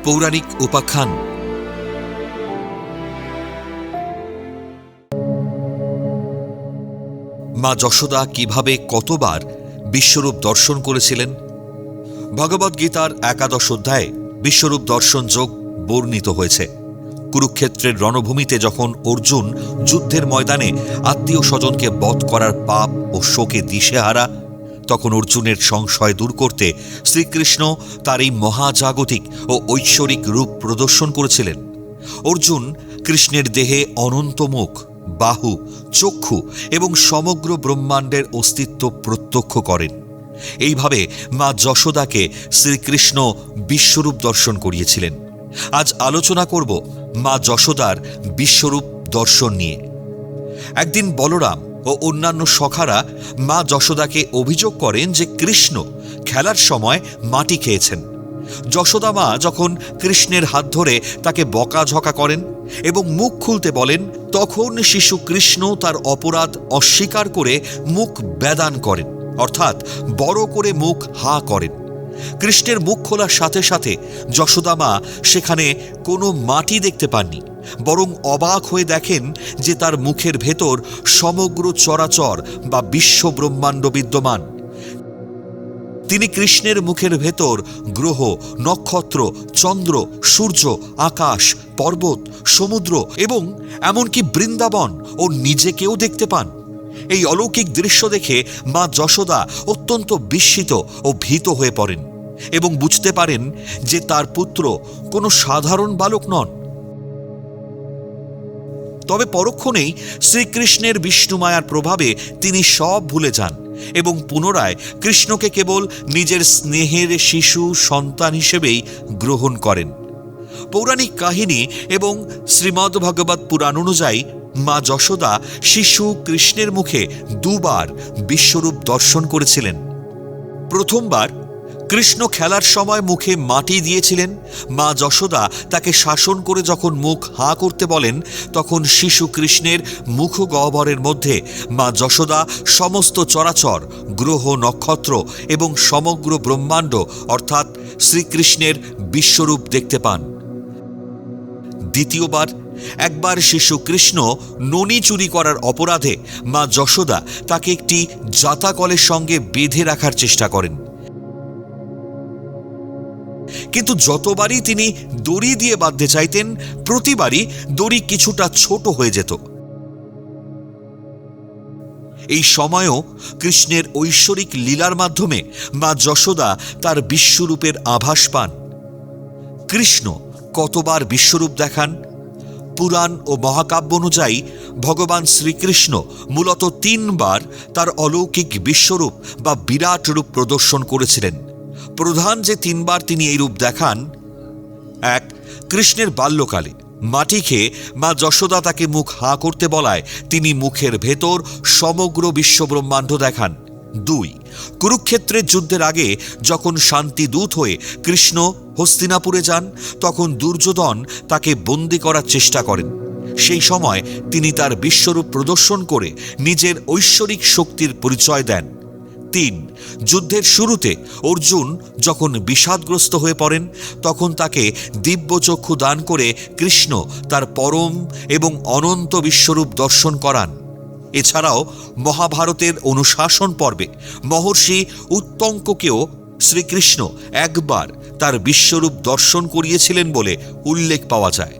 পৌরাণিক উপাখ্যান। মা যশোদা কিভাবে কতবার বিশ্বরূপ দর্শন করেছিলেন? ভগবদ্গীতার 11 অধ্যায়ে বিশ্বরূপ দর্শন যোগ বর্ণিত হয়েছে। কুরুক্ষেত্রের রণভূমিতে যখন অর্জুন যুদ্ধের ময়দানে আত্মীয় স্বজনকে বধ করার পাপ ও শোকে দিশেহারা, তখন অর্জুনের সংশয় দূর করতে শ্রীকৃষ্ণ তার এই মহাজাগতিক ও ঐশ্বরিক রূপ প্রদর্শন করেছিলেন। অর্জুন কৃষ্ণের দেহে অনন্ত মুখ, বাহু, চক্ষু এবং সমগ্র ব্রহ্মাণ্ডের অস্তিত্ব প্রত্যক্ষ করেন। এইভাবে মা যশোদাকে শ্রীকৃষ্ণ বিশ্বরূপ দর্শন করিয়েছিলেন। আজ আলোচনা করব মা যশোদার বিশ্বরূপ দর্শন নিয়ে। একদিন বলরাম ও অন্যান্য সখারা মা যশোদাকে অভিযোগ করেন যে কৃষ্ণ খেলার সময় মাটি খেয়েছেন। যশোদা মা যখন কৃষ্ণের হাত ধরে তাকে বকাঝকা করেন এবং মুখ খুলতে বলেন, তখন শিশু কৃষ্ণ তার অপরাধ অস্বীকার করে মুখ বেদান করেন, অর্থাৎ বড় করে মুখ হা করেন। কৃষ্ণের মুখ খোলার সাথে সাথে যশোদা মা সেখানে কোনো মাটি দেখতে পাননি, বরং অবাক হয়ে দেখেন যে তার মুখের ভেতর সমগ্র চরাচর বা বিশ্ব ব্রহ্মাণ্ড বিদ্যমান। তিনি কৃষ্ণের মুখের ভেতর গ্রহ, নক্ষত্র, চন্দ্র, সূর্য, আকাশ, পর্বত, সমুদ্র এবং এমনকি বৃন্দাবন ও নিজেকেও দেখতে পান। এই অলৌকিক দৃশ্য দেখে মা যশোদা অত্যন্ত বিস্মিত ও ভীত হয়ে পড়েন এবং বুঝতে পারেন যে তার পুত্র কোনো সাধারণ বালক নন। তবে পরক্ষণেই শ্রীকৃষ্ণের বিষ্ণুমায়ার প্রভাবে তিনি সব ভুলে যান এবং পুনরায় কৃষ্ণকে কেবল নিজের স্নেহের শিশু সন্তান হিসেবেই গ্রহণ করেন। পৌরাণিক কাহিনী এবং শ্রীমদ্ভাগবত পুরাণ অনুযায়ী মা যশোদা শিশু কৃষ্ণের মুখে দুবার বিশ্বরূপ দর্শন করেছিলেন। প্রথমবার কৃষ্ণ খেলার সময় মুখে মাটি দিয়েছিলেন। মা যশোদা তাকে শাসন করে যখন মুখ হাঁ করতে বলেন, তখন শিশু কৃষ্ণের মুখগহ্বরের মধ্যে মা যশোদা সমস্ত চরাচর, গ্রহ, নক্ষত্র এবং সমগ্র ব্রহ্মাণ্ড অর্থাৎ শ্রীকৃষ্ণের বিশ্বরূপ দেখতে পান। দ্বিতীয়বার একবার শিশু কৃষ্ণ ননি চুরি করার অপরাধে মা যশোদা তাকে একটি জাতাকলের সঙ্গে বেঁধে রাখার চেষ্টা করেন, কিন্তু যতবারই তিনি দড়ি দিয়ে বাঁধতে চাইতেন, প্রতিবারই দড়ি কিছুটা ছোট হয়ে যেত। এই সময়ও কৃষ্ণের ঐশ্বরিক লীলার মাধ্যমে মা যশোদা তার বিশ্বরূপের আভাস পান। কৃষ্ণ কতবার বিশ্বরূপ দেখান? পুরাণ ও মহাকাব্য অনুযায়ী ভগবান শ্রীকৃষ্ণ মূলত 3 বার তার অলৌকিক বিশ্বরূপ বা বিরাট রূপ প্রদর্শন করেছিলেন। প্রধান যে 3 বার তিনি এই রূপ দেখান: 1. কৃষ্ণের বাল্যকালে মাটি খেয়ে মা যশোদা তাকে মুখ হাঁ করতে বলায় তিনি মুখের ভেতর সমগ্র বিশ্বব্রহ্মাণ্ড দেখান। 2. কুরুক্ষেত্রের যুদ্ধের আগে যখন শান্তিদূত হয়ে কৃষ্ণ হস্তিনাপুরে যান, তখন দুর্যোধন তাকে বন্দী করার চেষ্টা করেন। সেই সময় তিনি তার বিশ্বরূপ প্রদর্শন করে নিজের ঐশ্বরিক শক্তির পরিচয় দেন। 3. যুদ্ধের শুরুতে অর্জুন যখন বিষাদগ্রস্ত হয়ে পড়েন, তখন তাকে দিব্যচক্ষু দান করে কৃষ্ণ তার পরম এবং অনন্ত বিশ্বরূপ দর্শন করান। এছাড়াও মহাভারতের অনুশাসন পর্বে মহর্ষি উত্তঙ্ককেও শ্রীকৃষ্ণ একবার তার বিশ্বরূপ দর্শন করিয়েছিলেন বলে উল্লেখ পাওয়া যায়।